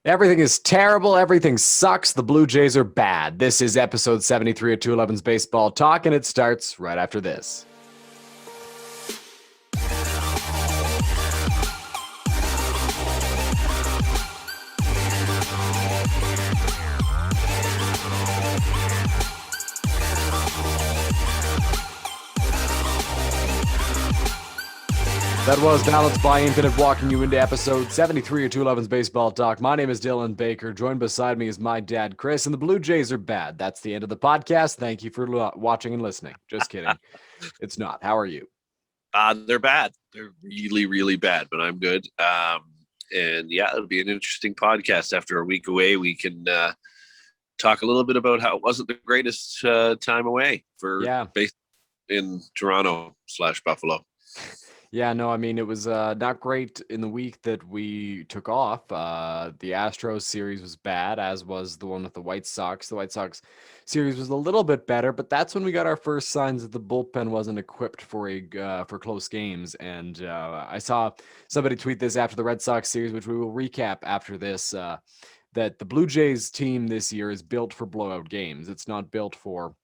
Everything is terrible. Everything sucks. The Blue Jays are bad. This is episode 73 of 211's Baseball Talk, and it starts right after this. That was Balanced by Infinite walking you into episode 73 of 211's Baseball Talk. My name is Dylan Baker. Joined beside me is my dad, Chris, and the Blue Jays are bad. That's the end of the podcast. Thank you for watching and listening. Just kidding. It's not. How are you? They're bad. They're really, really bad, but I'm good. And yeah, it'll be an interesting podcast. After a week away, we can talk a little bit about how it wasn't the greatest time away for Yeah. based in Toronto/Buffalo. Yeah, no, I mean, it was not great in the week that we took off. The Astros series was bad, as was the one with the White Sox. The White Sox series was a little bit better, but that's when we got our first signs that the bullpen wasn't equipped for close games. And I saw somebody tweet this after the Red Sox series, which we will recap after this, that the Blue Jays team this year is built for blowout games. It's not built for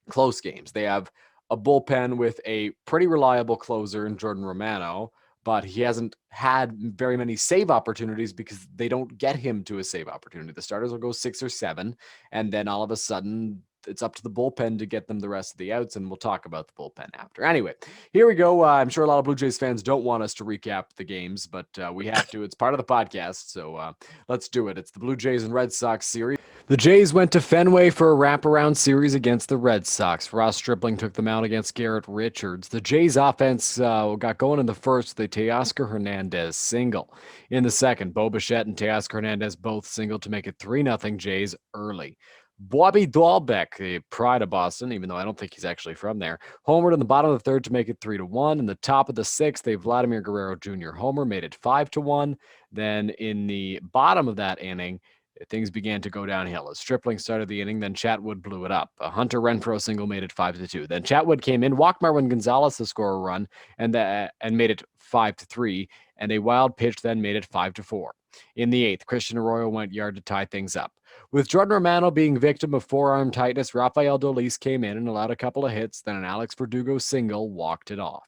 close games. They have a bullpen with a pretty reliable closer in Jordan Romano, but he hasn't had very many save opportunities because they don't get him to a save opportunity. The starters will go 6 or 7, and then all of a sudden it's up to the bullpen to get them the rest of the outs, and we'll talk about the bullpen after. Anyway, here we go. I'm sure a lot of Blue Jays fans don't want us to recap the games, but we have to. It's part of the podcast, so let's do it. It's the Blue Jays and Red Sox series. The Jays went to Fenway for a wraparound series against the Red Sox. Ross Stripling took them out against Garrett Richards. The Jays offense got going in the first with a Teoscar Hernandez single. In the second, Bo Bichette and Teoscar Hernandez both singled to make it 3-0 Jays early. Bobby Dahlbeck, the pride of Boston, even though I don't think he's actually from there, homered in the bottom of the third to make it 3-1. In the top of the sixth, a Vladimir Guerrero Jr. homer made it 5-1. Then in the bottom of that inning, things began to go downhill. As Stripling started the inning, then Chatwood blew it up. A Hunter Renfroe single made it 5-2. Then Chatwood came in, walked Marwin Gonzalez to score a run, and made it 5-3. And a wild pitch then made it 5-4. In the eighth, Christian Arroyo went yard to tie things up. With Jordan Romano being victim of forearm tightness, Rafael Dolis came in and allowed a couple of hits. Then an Alex Verdugo single walked it off.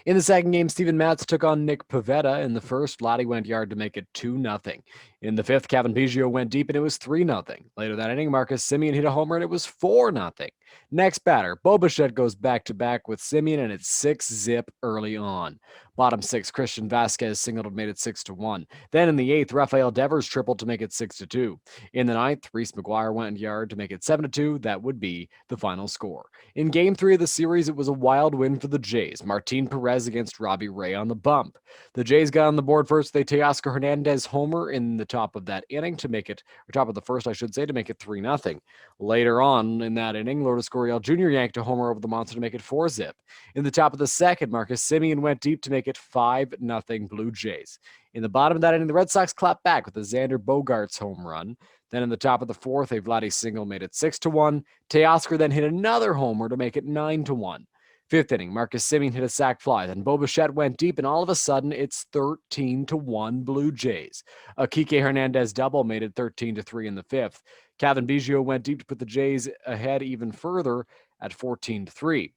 In the second game, Steven Matz took on Nick Pivetta. In the first, Vladdy went yard to make it 2-0. In the fifth, Kevin Biggio went deep and it was 3-0. Later that inning, Marcus Semien hit a homer and it was 4-0. Next batter, Bo Bichette goes back-to-back with Semien and it's 6-zip early on. Bottom six, Christian Vasquez singled and made it 6-1. Then in the eighth, Rafael Devers tripled to make it 6-2. In the ninth, Reese McGuire went yard to make it 7-2. That would be the final score. In game three of the series, it was a wild win for the Jays. Martin Perez against Robbie Ray on the bump. The Jays got on the board first. They take Oscar Hernandez homer in the top of that inning to make it, or top of the first, I should say, to make it 3-0. Later on in that inning, Lourdes Gurriel Jr. yanked a homer over the monster to make it 4-zip. In the top of the second, Marcus Semien went deep to make it 5-0 Blue Jays. In the bottom of that inning, the Red Sox clapped back with a Xander Bogaerts home run. Then in the top of the fourth, a Vladdy single made it 6-1. Teoscar then hit another homer to make it 9-1. Fifth inning, Marcus Semien hit a sac fly. Then Bo Bichette went deep, and all of a sudden, it's 13-1 Blue Jays. A Kike Hernandez double made it 13-3 in the fifth. Kevin Biggio went deep to put the Jays ahead even further at 14-3.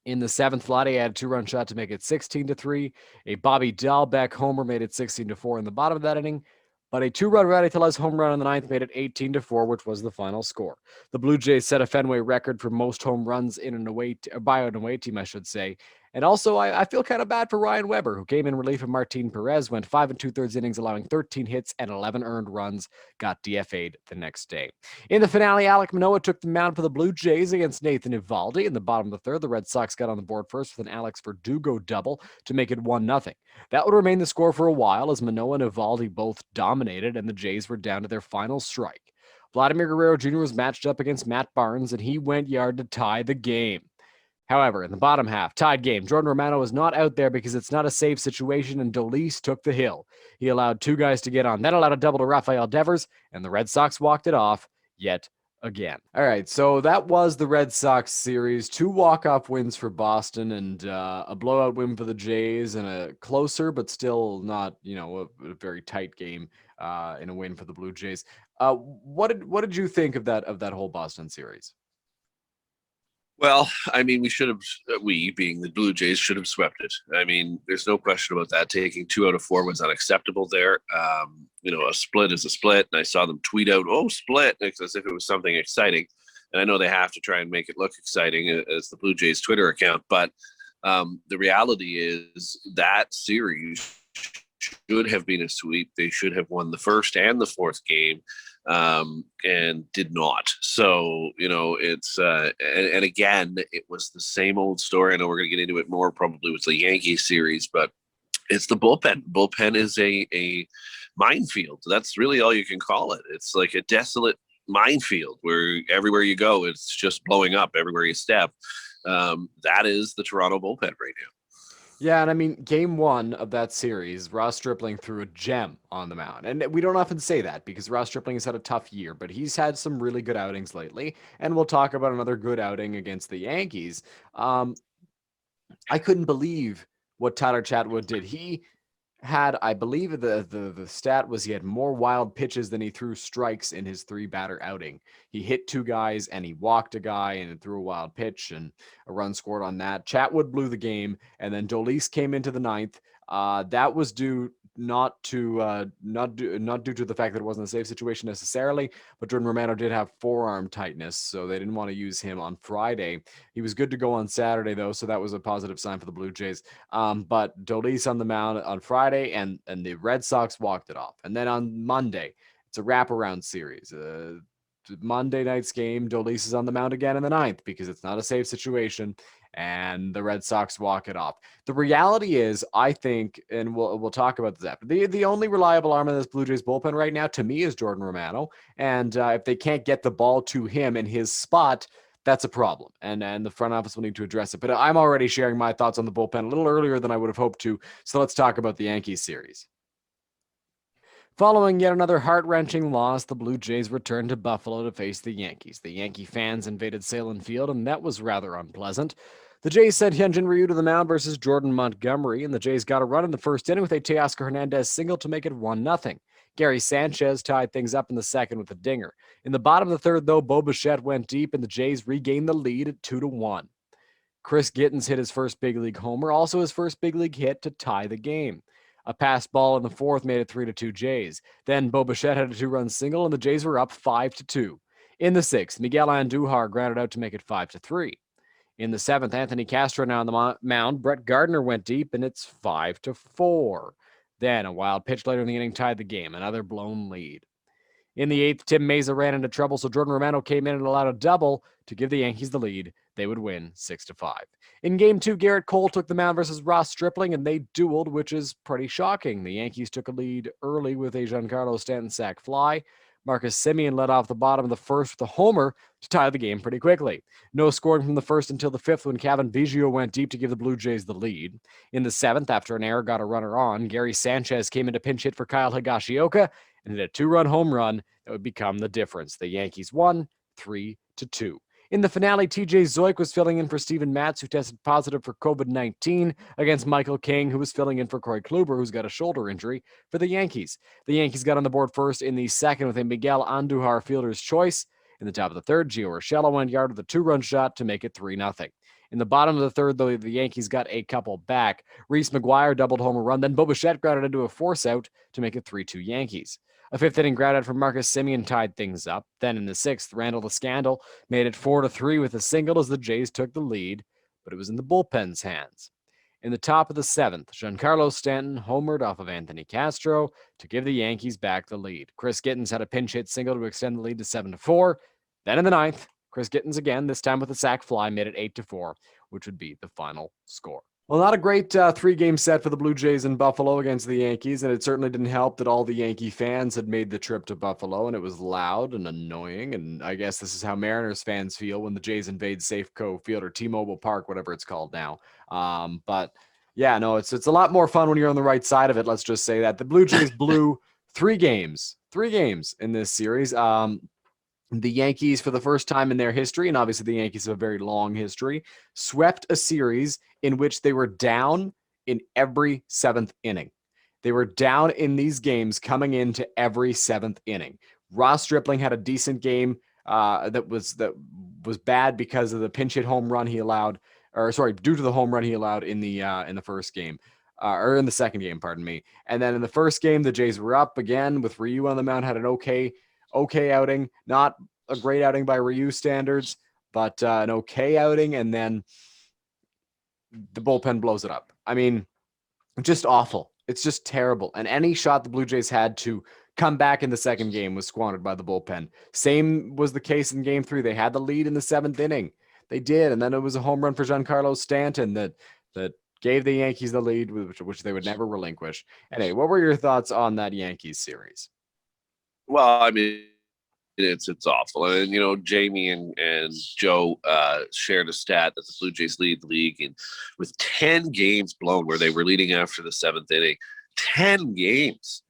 In the seventh, Vladdy had a two-run shot to make it 16-3. A Bobby Dahlbeck homer made it 16-4 in the bottom of that inning. But a two-run Rowdy Tellez home run in the ninth made it 18-4, which was the final score. The Blue Jays set a Fenway record for most home runs in an away by an away team, I should say. And also, I feel kind of bad for Ryan Weber, who came in relief of Martin Perez, went 5 2/3 innings, allowing 13 hits and 11 earned runs, got DFA'd the next day. In the finale, Alek Manoah took the mound for the Blue Jays against Nathan Eovaldi. In the bottom of the third, the Red Sox got on the board first with an Alex Verdugo double to make it 1-0. That would remain the score for a while as Manoah and Eovaldi both dominated and the Jays were down to their final strike. Vladimir Guerrero Jr. was matched up against Matt Barnes and he went yard to tie the game. However, in the bottom half, tied game, Jordan Romano was not out there because it's not a safe situation, and Dolis took the hill. He allowed two guys to get on. That allowed a double to Rafael Devers, and the Red Sox walked it off yet again. All right, so that was the Red Sox series. 2 walk-off wins for Boston and a blowout win for the Jays and a closer but still not, a very tight game in a win for the Blue Jays. What did you think of that whole Boston series? Well, I mean, we being the Blue Jays, should have swept it. I mean, there's no question about that. Taking 2 out of 4 was unacceptable there. A split is a split. And I saw them tweet out, "Oh, split," as if it was something exciting. And I know they have to try and make it look exciting as the Blue Jays Twitter account. But the reality is that series should have been a sweep. They should have won the first and the fourth game, and did not. So, it's and again, it was the same old story. I know we're going to get into it more probably with the Yankees series, but it's the bullpen. Bullpen is a minefield. That's really all you can call it. It's like a desolate minefield where everywhere you go, it's just blowing up everywhere you step. That is the Toronto bullpen right now. Yeah, and I mean, game one of that series, Ross Stripling threw a gem on the mound. And we don't often say that because Ross Stripling has had a tough year, but he's had some really good outings lately. And we'll talk about another good outing against the Yankees. Um, I couldn't believe what Tyler Chatwood did. He had, I believe the stat was he had more wild pitches than he threw strikes in his 3 batter outing. He hit 2 guys and he walked a guy and threw a wild pitch and a run scored on that. Chatwood blew the game, and then Dolis came into the ninth. That was due not due to the fact that it wasn't a safe situation necessarily, but Jordan Romano did have forearm tightness, so they didn't want to use him on Friday. He was good to go on Saturday though, so that was a positive sign for the Blue Jays. But Dolis on the mound on Friday, and the Red Sox walked it off. And then on Monday, it's a wraparound series. Monday night's game, Dolis is on the mound again in the ninth because it's not a safe situation, and the Red Sox walk it off. The reality is, I think, and we'll talk about this after. The only reliable arm in this Blue Jays bullpen right now, to me, is Jordan Romano. And if they can't get the ball to him in his spot, that's a problem, and the front office will need to address it. But I'm already sharing my thoughts on the bullpen a little earlier than I would have hoped to. So let's talk about the Yankees series. Following yet another heart-wrenching loss, the Blue Jays returned to Buffalo to face the Yankees. The Yankee fans invaded Salem Field, and that was rather unpleasant. The Jays sent Hyunjin Ryu to the mound versus Jordan Montgomery, and the Jays got a run in the first inning with a Teoscar Hernandez single to make it 1-0. Gary Sanchez tied things up in the second with a dinger. In the bottom of the third, though, Bo Bichette went deep, and the Jays regained the lead at 2-1. Chris Gittens hit his first big league homer, also his first big league hit to tie the game. A pass ball in the fourth made it 3-2 Jays. Then Bo Bichette had a 2-run single, and the Jays were up 5-2. In the sixth, Miguel Andujar grounded out to make it 5-3. In the seventh, Anthony Castro now on the mound. Brett Gardner went deep, and it's 5-4. Then a wild pitch later in the inning tied the game, another blown lead. In the eighth, Tim Meza ran into trouble, so Jordan Romano came in and allowed a double to give the Yankees the lead. They would win 6-5. In game two, Garrett Cole took the mound versus Ross Stripling, and they dueled, which is pretty shocking. The Yankees took a lead early with a Giancarlo Stanton sac fly. Marcus Semien led off the bottom of the first with a homer to tie the game pretty quickly. No scoring from the first until the fifth when Kevin Biggio went deep to give the Blue Jays the lead. In the seventh, after an error got a runner on, Gary Sanchez came in to pinch hit for Kyle Higashioka and hit a 2-run home run that would become the difference. The Yankees won 3-2. In the finale, TJ Zoik was filling in for Steven Matz, who tested positive for COVID-19, against Michael King, who was filling in for Corey Kluber, who's got a shoulder injury for the Yankees. The Yankees got on the board first in the second with a Miguel Andujar fielder's choice. In the top of the third, Gio Urshela went yard with a 2-run shot to make it 3-0. In the bottom of the third, though, the Yankees got a couple back. Reese McGuire doubled home a run, then Bo Bichette grounded into a force out to make it 3-2 Yankees. A fifth inning ground out from Marcus Semien tied things up. Then in the sixth, Randall the Scandal made it 4-3 with a single as the Jays took the lead, but it was in the bullpen's hands. In the top of the seventh, Giancarlo Stanton homered off of Anthony Castro to give the Yankees back the lead. Chris Gittens had a pinch hit single to extend the lead to 7-4. Then in the ninth, Chris Gittens again, this time with a sac fly, made it 8-4, which would be the final score. Well, not a great 3-game set for the Blue Jays in Buffalo against the Yankees, and it certainly didn't help that all the Yankee fans had made the trip to Buffalo, and it was loud and annoying, and I guess this is how Mariners fans feel when the Jays invade Safeco Field or T-Mobile Park, whatever it's called now. But yeah, no, it's a lot more fun when you're on the right side of it, let's just say that. The Blue Jays blew 3 games in this series. The Yankees, for the first time in their history, and obviously the Yankees have a very long history, swept a series in which they were down in every 7th inning. They were down in these games coming into every seventh inning. Ross Stripling had a decent game that was bad because of the pinch hit home run he allowed, or sorry, due to the home run he allowed in the first game. Or in the second game, pardon me. And then in the first game, the Jays were up again with Ryu on the mound, had an okay outing. Not a great outing by Ryu standards, but an okay outing. And then the bullpen blows it up. I mean, just awful. It's just terrible. And any shot the Blue Jays had to come back in the second game was squandered by the bullpen. Same was the case in game 3. They had the lead in the 7th inning. They did, and then it was a home run for Giancarlo Stanton that gave the Yankees the lead, which they would never relinquish. Anyway, what were your thoughts on that Yankees series? Well, I mean, it's awful. And Jamie and Joe shared a stat that the Blue Jays lead the league in with 10 games blown where they were leading after the 7th inning. 10 games.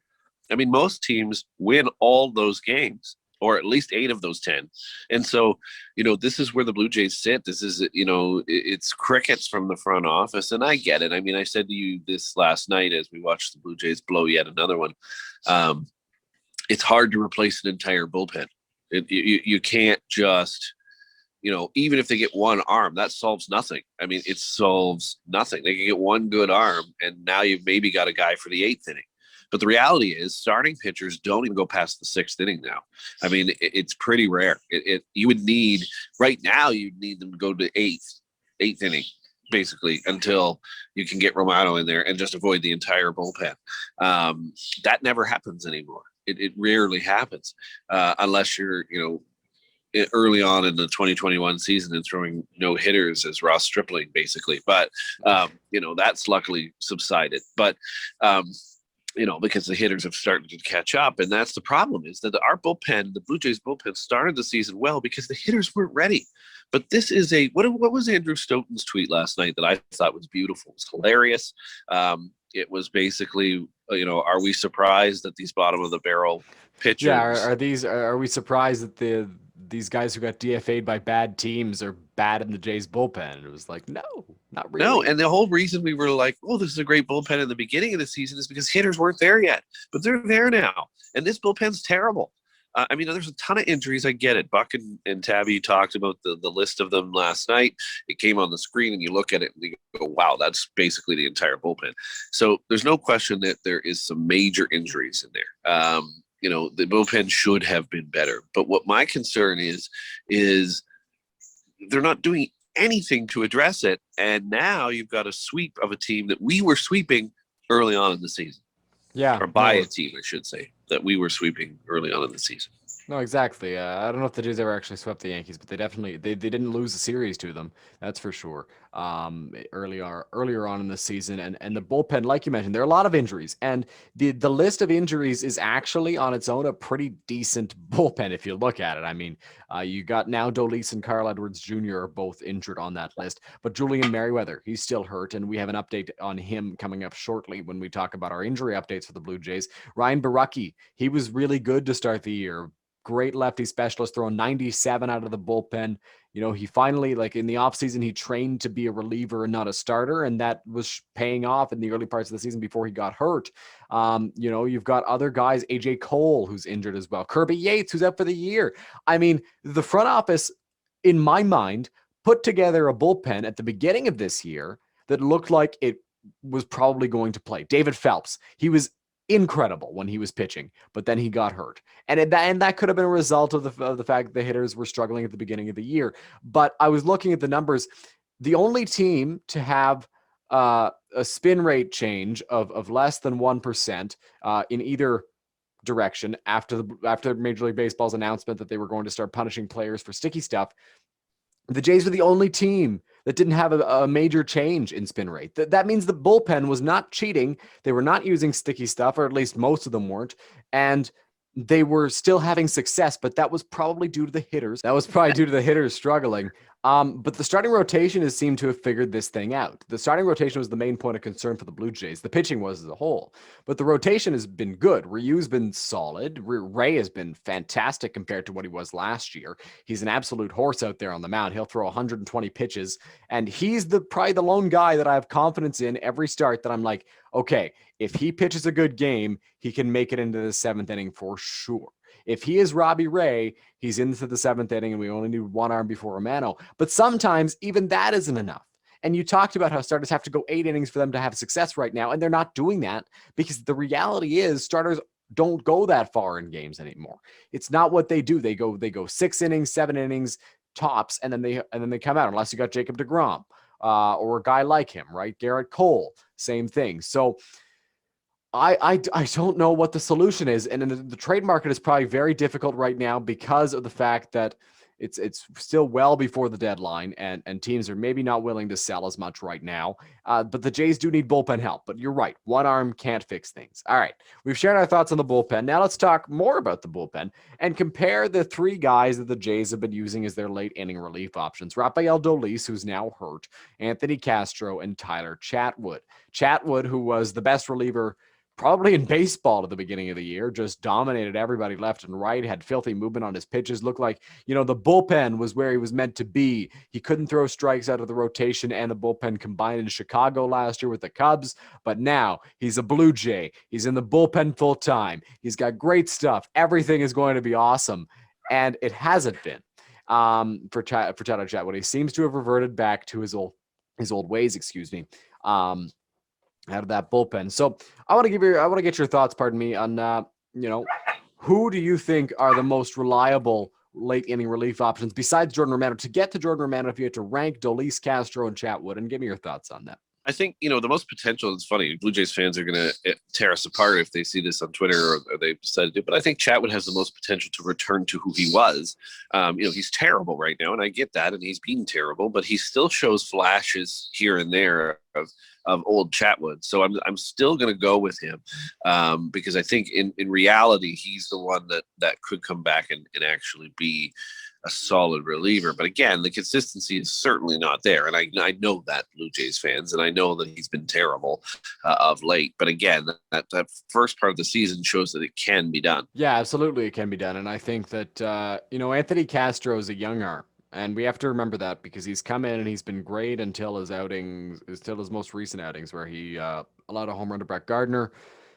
I mean, most teams win all those games, or at least 8 of those 10. And so, this is where the Blue Jays sit. This is, it's crickets from the front office. And I get it. I mean, I said to you this last night as we watched the Blue Jays blow yet another one. It's hard to replace an entire bullpen. You can't just, even if they get one arm, that solves nothing. I mean, it solves nothing. They can get one good arm, and now you've maybe got a guy for the 8th inning. But the reality is starting pitchers don't even go past the 6th inning now. I mean, it's pretty rare. You would need, right now, you'd need them to go to 8th inning, basically, until you can get Romano in there and just avoid the entire bullpen. That never happens anymore. It rarely happens unless you're, early on in the 2021 season and throwing no hitters as Ross Stripling, basically. But, that's luckily subsided. But, because the hitters have started to catch up. And that's the problem, is that our bullpen, the Blue Jays bullpen, started the season well because the hitters weren't ready. But this is what was Andrew Stoughton's tweet last night that I thought was beautiful? It was hilarious. It was basically, are we surprised that these bottom of the barrel pitchers? Yeah, are we surprised that these guys who got DFA'd by bad teams are bad in the Jays bullpen? And it was like, no, not really. No, and the whole reason we were like, oh, this is a great bullpen in the beginning of the season is because hitters weren't there yet, but they're there now, and this bullpen's terrible. I mean, there's a ton of injuries. I get it. Buck and Tabby talked about the list of them last night. It came on the screen, and you look at it and you go, wow, that's basically the entire bullpen. So there's no question that there is some major injuries in there. The bullpen should have been better. But what my concern is they're not doing anything to address it. And now you've got a sweep of a team that we were sweeping early on in the season. Yeah. Or by a team, I should say, that we were sweeping early on in the season. No, exactly. I don't know if the Jays ever actually swept the Yankees, but they definitely they didn't lose the series to them. That's for sure. Earlier on in the season, and the bullpen, like you mentioned, there are a lot of injuries, and the list of injuries is actually on its own a pretty decent bullpen if you look at it. I mean, you got now Dolis and Carl Edwards Jr. are both injured on that list, but Julian Merriweather, he's still hurt, and we have an update on him coming up shortly when we talk about our injury updates for the Blue Jays. Ryan Baracki, he was really good to start the year. Great lefty specialist, throwing 97 out of the bullpen. He finally, like in the offseason, he trained to be a reliever and not a starter, and that was paying off in the early parts of the season before he got hurt. You've got other guys, AJ Cole, who's injured as well, Kirby Yates, who's out for the year. I mean, the front office, in my mind, put together a bullpen at the beginning of this year that looked like it was probably going to play. David Phelps, he was incredible when he was pitching, but then he got hurt, and that could have been a result of the fact that the hitters were struggling at the beginning of the year. But I was looking at the numbers. The only team to have a spin rate change of less than 1% in either direction after Major League Baseball's announcement that they were going to start punishing players for sticky stuff, the Jays were the only team that didn't have a major change in spin rate. That means the bullpen was not cheating. They were not using sticky stuff, or at least most of them weren't. And they were still having success, but that was probably due to the hitters. That was probably due to the hitters struggling. But the starting rotation has seemed to have figured this thing out. The starting rotation was the main point of concern for the Blue Jays. The pitching was as a whole, but the rotation has been good. Ryu's been solid. Ray has been fantastic compared to what he was last year. He's an absolute horse out there on the mound. He'll throw 120 pitches, and he's probably the lone guy that I have confidence in every start that I'm like, okay, if he pitches a good game, he can make it into the seventh inning for sure. If he is Robbie Ray, he's into the seventh inning and we only need one arm before Romano. But sometimes even that isn't enough. And you talked about how starters have to go 8 innings for them to have success right now, and they're not doing that because the reality is starters don't go that far in games anymore. It's not what they do. They go 6 innings, 7 innings tops, and then they come out unless you got Jacob DeGrom or a guy like him, right? Garrett Cole, same thing. So I don't know what the solution is, and the trade market is probably very difficult right now because of the fact that it's still well before the deadline, and teams are maybe not willing to sell as much right now. But the Jays do need bullpen help. But you're right, one arm can't fix things. All right, we've shared our thoughts on the bullpen. Now let's talk more about the bullpen and compare the three guys that the Jays have been using as their late inning relief options: Rafael Dolis, who's now hurt, Anthony Castro, and Tyler Chatwood. Chatwood, who was the best reliever probably in baseball at the beginning of the year, just dominated everybody left and right, had filthy movement on his pitches, looked like, the bullpen was where he was meant to be. He couldn't throw strikes out of the rotation and the bullpen combined in Chicago last year with the Cubs, but now he's a Blue Jay. He's in the bullpen full time. He's got great stuff. Everything is going to be awesome, and it hasn't been for Tyler Chatwood. He seems to have reverted back to his old ways, excuse me. Out of that bullpen. So I want to get your thoughts, pardon me, on who do you think are the most reliable late inning relief options besides Jordan Romano? To get to Jordan Romano, if you had to rank Dolis, Castro, and Chatwood, and give me your thoughts on that. I think the most potential. It's funny. Blue Jays fans are going to tear us apart if they see this on Twitter or they decide to do. But I think Chatwood has the most potential to return to who he was. He's terrible right now, and I get that, and he's been terrible. But he still shows flashes here and there of old Chatwood. So I'm still going to go with him because I think in reality he's the one that could come back and actually be a solid reliever. But again, the consistency is certainly not there. And I know that, Blue Jays fans, and I know that he's been terrible of late. But again, that first part of the season shows that it can be done. Yeah, absolutely, it can be done. And I think that, Anthony Castro is a young arm. And we have to remember that because he's come in and he's been great until his most recent outings, where he allowed a home run to Brett Gardner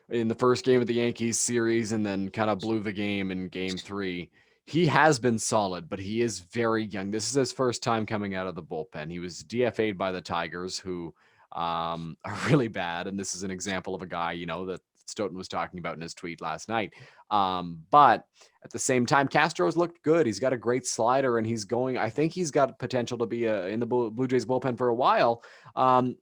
in the first game of the Yankees series and then kind of blew the game in game 3. He has been solid, but he is very young. This is his first time coming out of the bullpen. He was DFA'd by the Tigers, who are really bad. And this is an example of a guy, that Stoughton was talking about in his tweet last night. But at the same time, Castro's looked good. He's got a great slider, and I think he's got potential to be in the Blue Jays bullpen for a while. The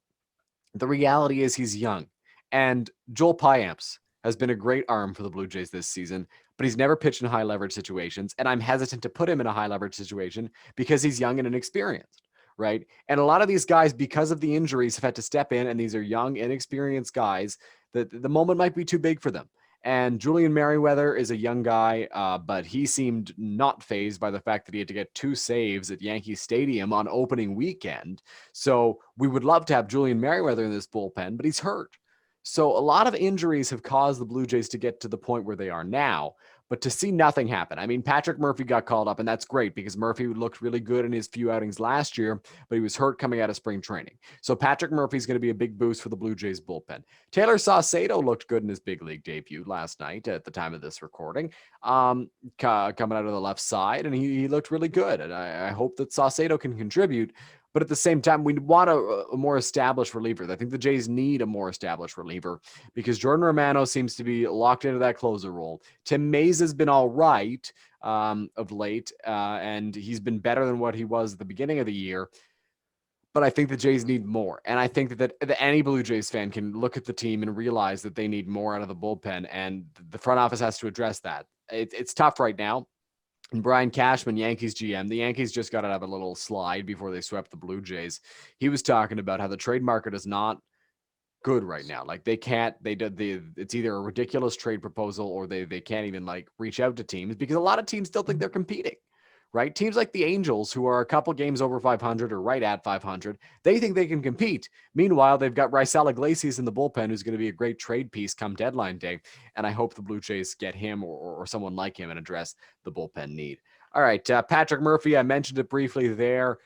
reality is he's young. And Joel Payamps has been a great arm for the Blue Jays this season, but he's never pitched in high leverage situations. And I'm hesitant to put him in a high leverage situation because he's young and inexperienced, right? And a lot of these guys, because of the injuries, have had to step in, and these are young, inexperienced guys that the moment might be too big for them. And Julian Merriweather is a young guy, but he seemed not fazed by the fact that he had to get 2 saves at Yankee Stadium on opening weekend. So we would love to have Julian Merriweather in this bullpen, but he's hurt. So a lot of injuries have caused the Blue Jays to get to the point where they are now. But to see nothing happen, I mean, Patrick Murphy got called up, and that's great because Murphy looked really good in his few outings last year, but he was hurt coming out of spring training. So Patrick Murphy's going to be a big boost for the Blue Jays bullpen. Taylor Saucedo looked good in his big league debut last night at the time of this recording, coming out of the left side, and he looked really good. And I hope that Saucedo can contribute. But at the same time, we want a more established reliever. I think the Jays need a more established reliever because Jordan Romano seems to be locked into that closer role. Tim Mays has been all right of late, and he's been better than what he was at the beginning of the year. But I think the Jays need more. And I think that any Blue Jays fan can look at the team and realize that they need more out of the bullpen, and the front office has to address that. It's tough right now. And Brian Cashman, Yankees GM, the Yankees just got to have a little slide before they swept the Blue Jays. He was talking about how the trade market is not good right now. Like it's either a ridiculous trade proposal or they can't even like reach out to teams because a lot of teams still think they're competing, right? Teams like the Angels, who are a couple games over 500 or right at 500, they think they can compete. Meanwhile, they've got Raisel Iglesias in the bullpen, who's going to be a great trade piece come deadline day. And I hope the Blue Jays get him or someone like him and address the bullpen need. All right, Patrick Murphy, I mentioned it briefly there.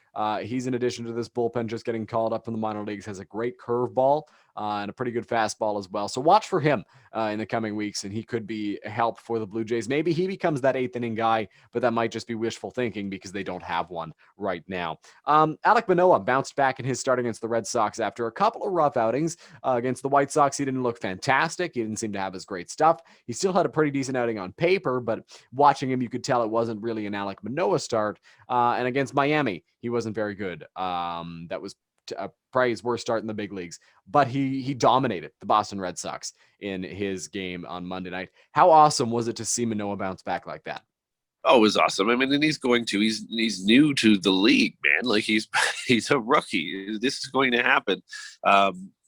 He's in addition to this bullpen just getting called up in the minor leagues, has a great curveball and a pretty good fastball as well. So watch for him in the coming weeks, and he could be a help for the Blue Jays. Maybe he becomes that eighth inning guy, but that might just be wishful thinking because they don't have one right now. Alek Manoah bounced back in his start against the Red Sox after a couple of rough outings. Against the White Sox, he didn't look fantastic. He didn't seem to have his great stuff. He still had a pretty decent outing on paper, but watching him, you could tell it wasn't really an Alek Manoah start. And against Miami, he wasn't very good. That was probably his worst start in the big leagues, but he dominated the Boston Red Sox in his game on Monday night. How awesome was it to see Manoah bounce back like that? Oh, it was awesome. I mean, and he's new to the league, man. Like he's a rookie. This is going to happen.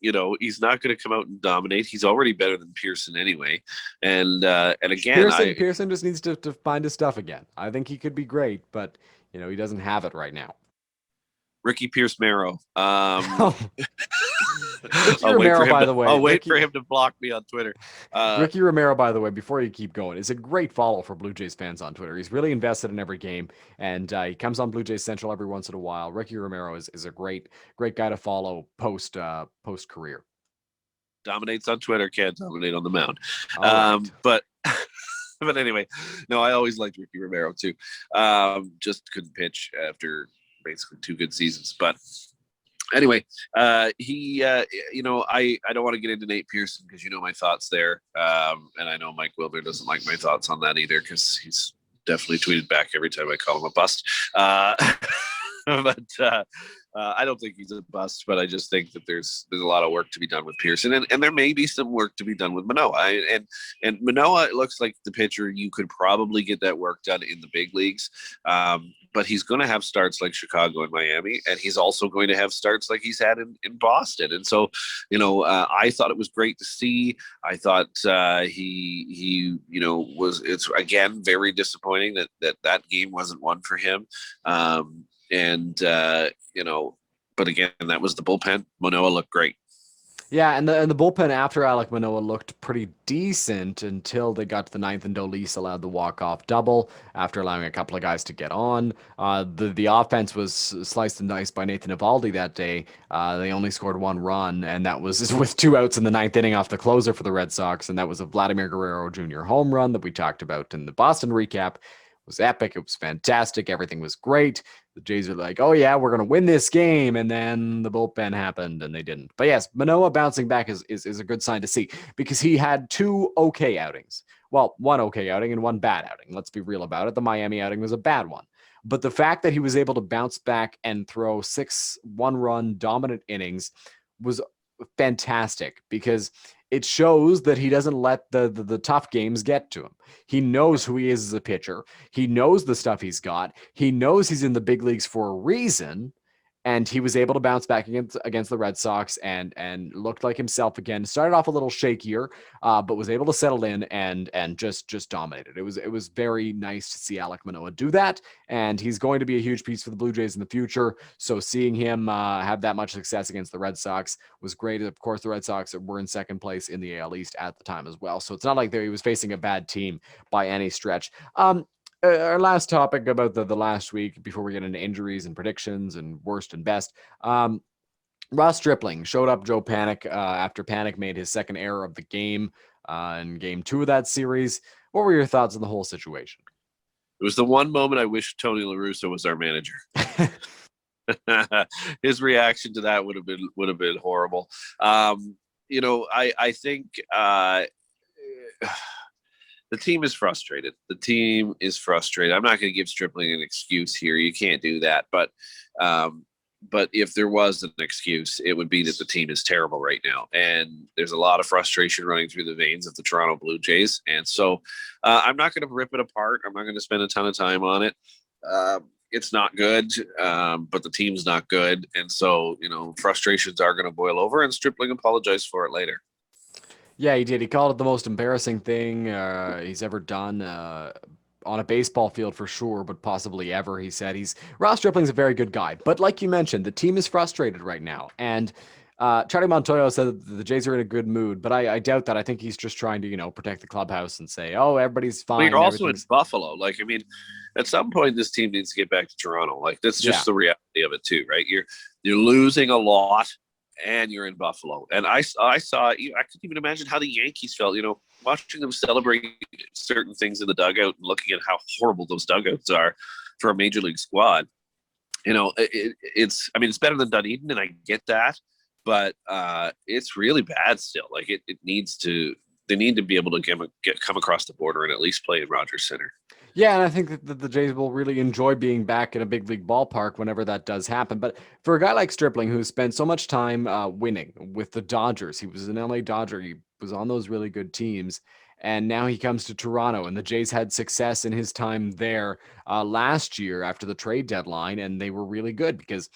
He's not going to come out and dominate. He's already better than Pearson anyway. And again, Pearson just needs to find his stuff again. I think he could be great, but he doesn't have it right now. Ricky Pierce Marrow. Ricky Romero, by the way. I'll wait for him to block me on Twitter. Ricky Romero, by the way, before you keep going, is a great follow for Blue Jays fans on Twitter. He's really invested in every game, and he comes on Blue Jays Central every once in a while. Ricky Romero is a great guy to follow post career. Dominates on Twitter, can't dominate on the mound. Right. But anyway, no, I always liked Ricky Romero too. Just couldn't pitch after basically 2 good seasons, but anyway, I don't want to get into Nate Pearson because my thoughts there, and I know Mike Wilber doesn't like my thoughts on that either because he's definitely tweeted back every time I call him a bust. But I don't think he's a bust, but I just think that there's a lot of work to be done with Pearson, and there may be some work to be done with Manoah. And Manoah, it looks like the pitcher you could probably get that work done in the big leagues. But he's going to have starts like Chicago and Miami, and he's also going to have starts like he's had in Boston. And so, I thought it was great to see. I thought it's again very disappointing that game wasn't one for him. But again, that was the bullpen. Manoah looked great. Yeah, and the bullpen after Alek Manoah looked pretty decent until they got to the ninth and Dolis allowed the walk-off double after allowing a couple of guys to get on. The offense was sliced and diced by Nathan Eovaldi that day. They only scored 1 run, and that was with 2 outs in the ninth inning off the closer for the Red Sox, and that was a Vladimir Guerrero Jr. home run that we talked about in the Boston recap. It was epic. It was fantastic. Everything was great. The Jays are like, oh, yeah, we're going to win this game. And then the bullpen happened and they didn't. But yes, Manoah bouncing back is a good sign to see because he had 2 okay outings. Well, 1 okay outing and 1 bad outing. Let's be real about it. The Miami outing was a bad one. But the fact that he was able to bounce back and throw 6 1-run dominant innings was fantastic because it shows that he doesn't let the tough games get to him. He knows who he is as a pitcher. He knows the stuff he's got. He knows he's in the big leagues for a reason. And he was able to bounce back against the Red Sox and looked like himself again. Started off a little shakier, but was able to settle in and just dominated. It was very nice to see Alek Manoah do that, and he's going to be a huge piece for the Blue Jays in the future. So seeing him have that much success against the Red Sox was great. Of course, the Red Sox were in second place in the AL East at the time as well. So it's not like he was facing a bad team by any stretch. Our last topic about the last week before we get into injuries and predictions and worst and best. Ross Stripling showed up Joe Panic after Panic made his second error of the game in game 2 of that series. What were your thoughts on the whole situation? It was the one moment I wish Tony La Russa was our manager. His reaction to that would have been horrible. I think the team is frustrated. I'm not going to give Stripling an excuse here. You can't do that. But if there was an excuse, it would be that the team is terrible right now. And there's a lot of frustration running through the veins of the Toronto Blue Jays. And so I'm not going to rip it apart. I'm not going to spend a ton of time on it. It's not good, but the team's not good. And so, frustrations are going to boil over, and Stripling apologized for it later. Yeah, he did. He called it the most embarrassing thing he's ever done. on a baseball field for sure, but possibly ever. He said Ross Stripling's a very good guy, but like you mentioned, the team is frustrated right now, and Charlie Montoyo said that the Jays are in a good mood, but I doubt that. I think he's just trying to prect the clubhouse and say, oh, everybody's Well, you're fine, also in everything's Buffalo. Like, I mean, at some point, this team needs to get back to Toronto. Like, that's yeah. just the reality of it, too, right? You're losing a lot, and you're in Buffalo. And I saw, I couldn't even imagine how the Yankees felt. Watching them celebrate certain things in the dugout and looking at how horrible those dugouts are for a major league squad. It's I mean, it's better than Dunedin, and I get that, but it's really bad still. Like, it needs to. They need to be able to come across the border and at least play in Rogers Center. Yeah, and I think that the Jays will really enjoy being back in a big league ballpark whenever that does happen. But for a guy like Stripling, who spent so much time winning with the Dodgers, he was an LA Dodger, he was on those really good teams, and now he comes to Toronto, and the Jays had success in his time there last year after the trade deadline, and they were really good because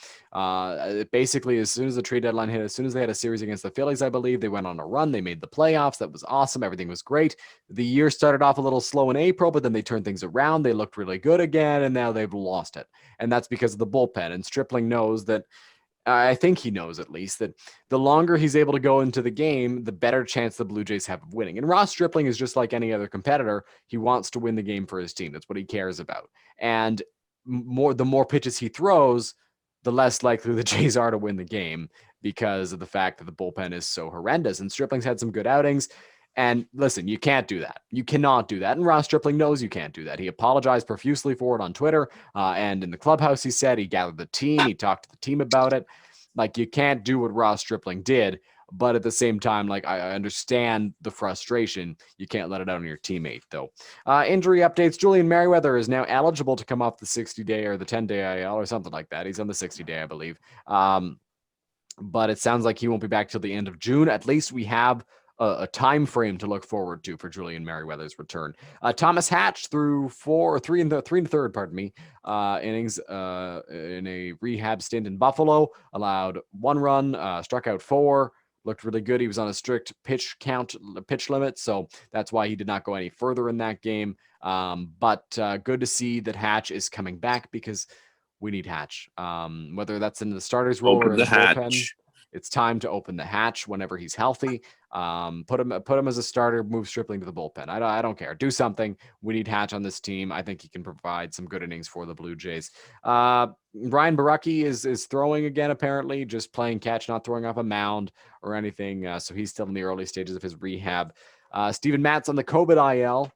basically as soon as the trade deadline hit, as soon as they had a series against the Phillies, I believe, they went on a run, they made the playoffs, that was awesome, everything was great. The year started off a little slow in April, but then they turned things around. They looked really good again, and now they've lost it. And that's because of the bullpen. And Stripling knows that, I think he knows at least, that the longer he's able to go into the game, the better chance the Blue Jays have of winning. And Ross Stripling is just like any other competitor. He wants to win the game for his team. That's what he cares about. And the more pitches he throws, the less likely the Jays are to win the game because of the fact that the bullpen is so horrendous. And Stripling's had some good outings. And listen, you can't do that. You cannot do that. And Ross Stripling knows you can't do that. He apologized profusely for it on Twitter. And in the clubhouse, he said he gathered the team. He talked to the team about it. Like, you can't do what Ross Stripling did. But at the same time, like, I understand the frustration. You can't let it out on your teammate, though. Injury updates. Julian Merriweather is now eligible to come off the 60-day or the 10-day IL or something like that. He's on the 60-day, I believe. But it sounds like he won't be back till the end of June. At least we have a time frame to look forward to for Julian Merriweather's return. Thomas Hatch threw three and a third, innings in a rehab stint in Buffalo. Allowed 1 run, struck out 4. Looked really good. He was on a strict pitch limit, so that's why he did not go any further in that game. But good to see that Hatch is coming back because we need Hatch. Whether that's in the starter's role or Open in the the bullpen, hatch. it's time to open the hatch whenever he's healthy. Put him as a starter. Move Stripling to the bullpen. I don't care. Do something. We need Hatch on this team. I think he can provide some good innings for the Blue Jays. Ryan Baracki is throwing again. Apparently, just playing catch, not throwing off a mound or anything. So he's still in the early stages of his rehab. Steven Matz on the COVID IL,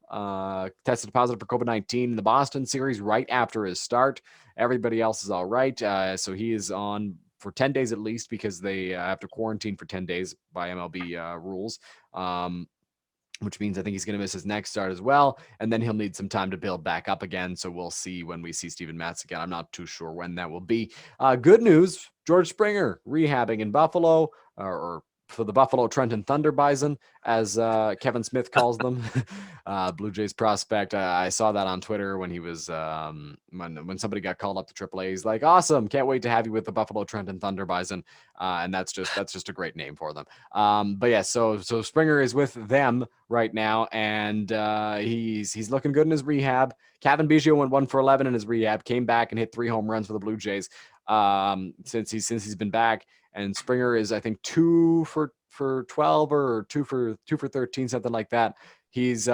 tested positive for COVID-19 in the Boston series right after his start. Everybody else is all right. So he is on for 10 days at least because they have to quarantine for 10 days by MLB rules. Which means I think he's going to miss his next start as well. And then he'll need some time to build back up again. So we'll see when we see Steven Matz again. I'm not too sure when that will be. Good news, George Springer rehabbing in Buffalo, or for the Buffalo Trenton Thunder Bison, as Kevin Smith calls them. Blue Jays prospect. I saw that on Twitter when he was when somebody got called up to AAA. He's like, "Awesome! Can't wait to have you with the Buffalo Trenton Thunder Bison." And that's just a great name for them. But yeah, so Springer is with them right now, and he's looking good in his rehab. Kevin Biggio went 1 for 11 in his rehab, came back and hit 3 home runs for the Blue Jays since he's been back. And Springer is, I think, 2 for 12 or 2 for 13, something like that. He's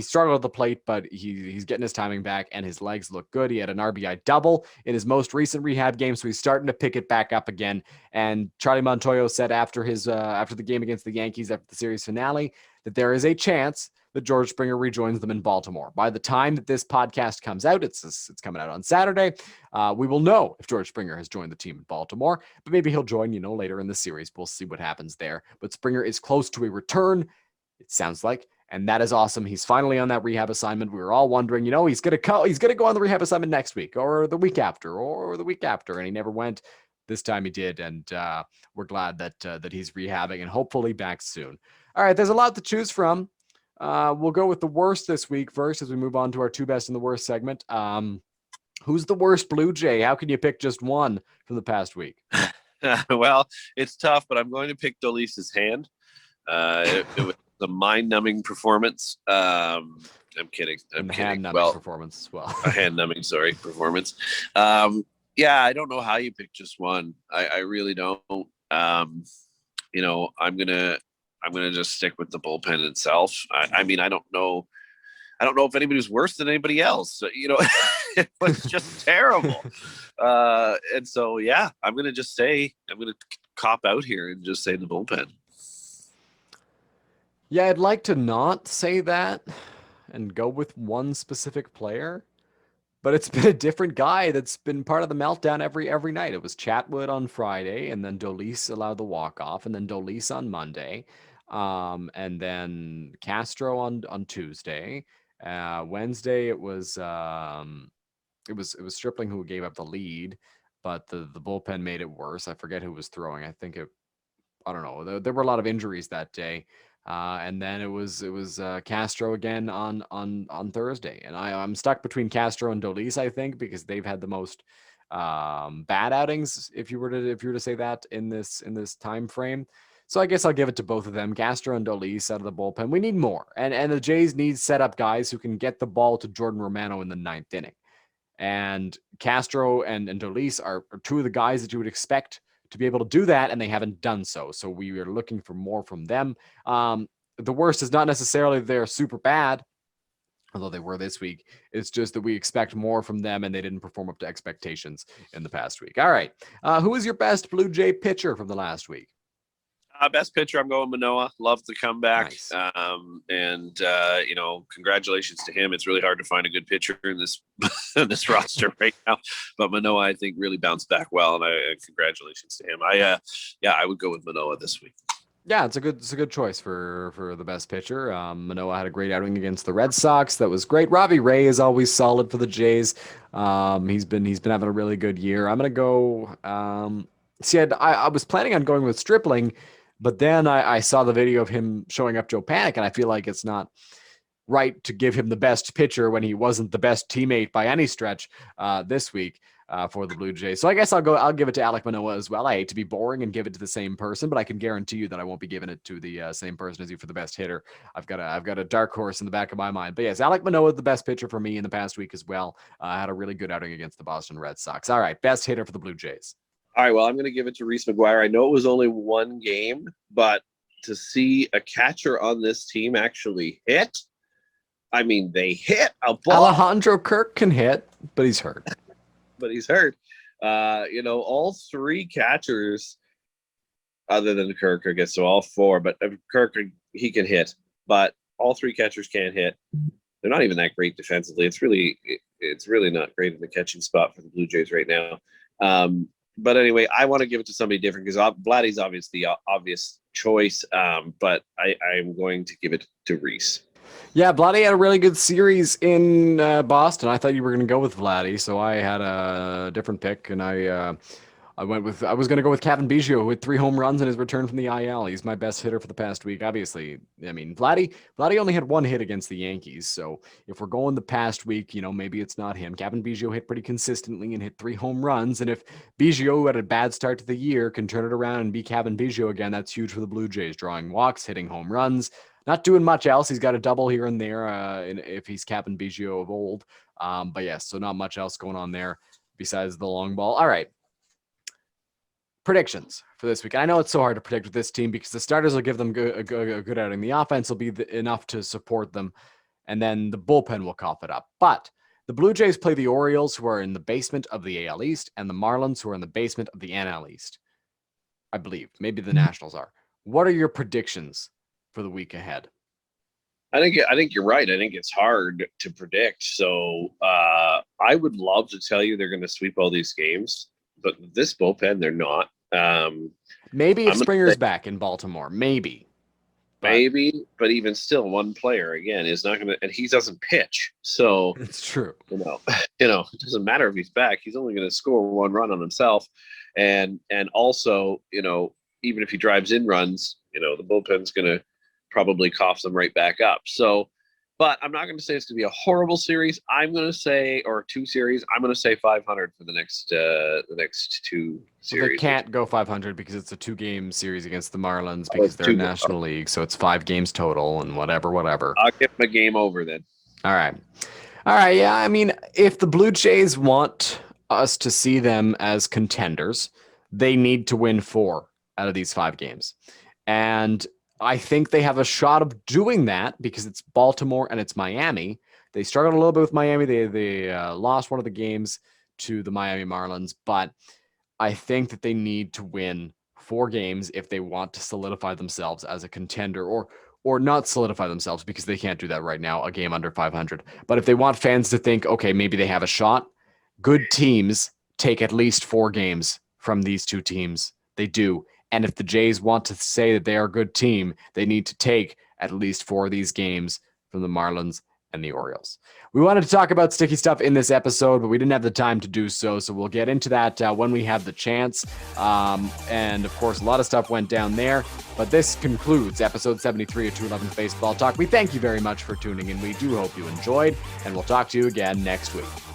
struggled at the plate, but he's getting his timing back, and his legs look good. He had an RBI double in his most recent rehab game, so he's starting to pick it back up again. And Charlie Montoyo said after the game against the Yankees, after the series finale, that there is a chance that George Springer rejoins them in Baltimore. By the time that this podcast comes out, it's coming out on Saturday, we will know if George Springer has joined the team in Baltimore, but maybe he'll join, later in the series. We'll see what happens there. But Springer is close to a return, it sounds like, and that is awesome. He's finally on that rehab assignment. We were all wondering, he's gonna go on the rehab assignment next week or the week after, and he never went. This time he did, and we're glad that he's rehabbing and hopefully back soon. All right, there's a lot to choose from. We'll go with the worst this week first as we move on to our 2 best and the worst segment. Who's the worst Blue Jay? How can you pick just one from the past week? Well, it's tough, but I'm going to pick Dolis's hand. It was a mind-numbing performance. I'm kidding. I'm And the kidding. hand-numbing Well, performance as well. a hand numbing, sorry, performance. Yeah, I don't know how you pick just one. I really don't. You know, I'm gonna just stick with the bullpen itself. I mean, I don't know. I don't know if anybody was worse than anybody else. You know, it was just terrible. And so, yeah, I'm gonna cop out here and just say the bullpen. Yeah, I'd like to not say that and go with one specific player, but it's been a different guy that's been part of the meltdown every night. It was Chatwood on Friday, and then Dolis allowed the walk off, and then Dolis on Monday, and then Castro on Tuesday. Wednesday it was Stripling who gave up the lead, but the bullpen made it worse. I forget who was throwing. I don't know. There were a lot of injuries that day, and then it was Castro again on Thursday, and I'm stuck between Castro and Dolis, I think, because they've had the most bad outings. If you were to say that in this time frame, so I guess I'll give it to both of them, Castro and Dolis out of the bullpen. We need more, and the Jays need set up guys who can get the ball to Jordan Romano in the ninth inning. And Castro and Dolis are two of the guys that you would expect to be able to do that, and they haven't done so. So we are looking for more from them. The worst is not necessarily they're super bad, although they were this week. It's just that we expect more from them, and they didn't perform up to expectations in the past week. All right. Who is your best Blue Jay pitcher from the last week? Best pitcher, I'm going Manoah. Love the comeback. Nice. And you know, congratulations to him. It's really hard to find a good pitcher in this in this roster right now. But Manoah, I think, really bounced back well, and congratulations to him. I would go with Manoah this week. Yeah, it's a good choice for the best pitcher. Manoah had a great outing against the Red Sox. That was great. Robbie Ray is always solid for the Jays. He's been having a really good year. I'm gonna go. See, I was planning on going with Stripling, but then I saw the video of him showing up Joe Panic, and I feel like it's not right to give him the best pitcher when he wasn't the best teammate by any stretch this week for the Blue Jays. So I guess I'll give it to Alek Manoah as well. I hate to be boring and give it to the same person, but I can guarantee you that I won't be giving it to the same person as you for the best hitter. I've got a dark horse in the back of my mind. But yes, Alek Manoah is the best pitcher for me in the past week as well. Had a really good outing against the Boston Red Sox. All right, best hitter for the Blue Jays. All right, well, I'm going to give it to Reese McGuire. I know it was only one game, but to see a catcher on this team actually hit, I mean, they hit a ball. Alejandro Kirk can hit, but he's hurt. But he's hurt. You know, all three catchers, other than Kirk, I guess, so all four, but Kirk, he can hit, but all three catchers can't hit. They're not even that great defensively. It's really not great in the catching spot for the Blue Jays right now. But anyway, I want to give it to somebody different because Vladdy's obviously the obvious choice, but I'm going to give it to Reese. Yeah, Vladdy had a really good series in Boston. I thought you were going to go with Vladdy, so I had a different pick, and I was going to go with Kevin Biggio, who had 3 home runs in his return from the IL. He's my best hitter for the past week. Obviously, I mean, Vladdy only had 1 hit against the Yankees, so if we're going the past week, you know, maybe it's not him. Kevin Biggio hit pretty consistently and hit 3 home runs, and if Biggio, who had a bad start to the year, can turn it around and be Kevin Biggio again, that's huge for the Blue Jays, drawing walks, hitting home runs. Not doing much else. He's got a double here and there if he's Kevin Biggio of old. But yes, so not much else going on there besides the long ball. All right. Predictions for this week. I know it's so hard to predict with this team because the starters will give them a good outing. The offense will be enough to support them, and then the bullpen will cough it up. But the Blue Jays play the Orioles, who are in the basement of the AL East, and the Marlins, who are in the basement of the NL East. I believe. Maybe the Nationals are. What are your predictions for the week ahead? I think you're right. I think it's hard to predict. So I would love to tell you they're going to sweep all these games, but this bullpen, they're not. Maybe if Springer's back in Baltimore, maybe. But even still, one player again is not going to, and he doesn't pitch. So it's true. It doesn't matter if he's back. He's only going to score 1 run on himself, and also, even if he drives in runs, the bullpen's going to probably cough them right back up. So, but I'm not going to say it's going to be a horrible series. I'm going to say, or 2 series. I'm going to say 500 for the next 2 series. Well, they can't go 500 because it's a 2-game series against the Marlins because they're National League. So it's 5 games total and whatever. I'll give them a game over then. All right. All right. Yeah. I mean, if the Blue Jays want us to see them as contenders, they need to win 4 out of these 5 games. And I think they have a shot of doing that because it's Baltimore and it's Miami. They struggled a little bit with Miami. They lost one of the games to the Miami Marlins, but I think that they need to win 4 games if they want to solidify themselves as a contender, or not solidify themselves because they can't do that right now, a game under 500. But if they want fans to think, okay, maybe they have a shot, good teams take at least 4 games from these 2 teams. They do. And if the Jays want to say that they are a good team, they need to take at least 4 of these games from the Marlins and the Orioles. We wanted to talk about sticky stuff in this episode, but we didn't have the time to do so. So we'll get into that when we have the chance. And of course, a lot of stuff went down there. But this concludes episode 73 of 211 Baseball Talk. We thank you very much for tuning in. We do hope you enjoyed, and we'll talk to you again next week.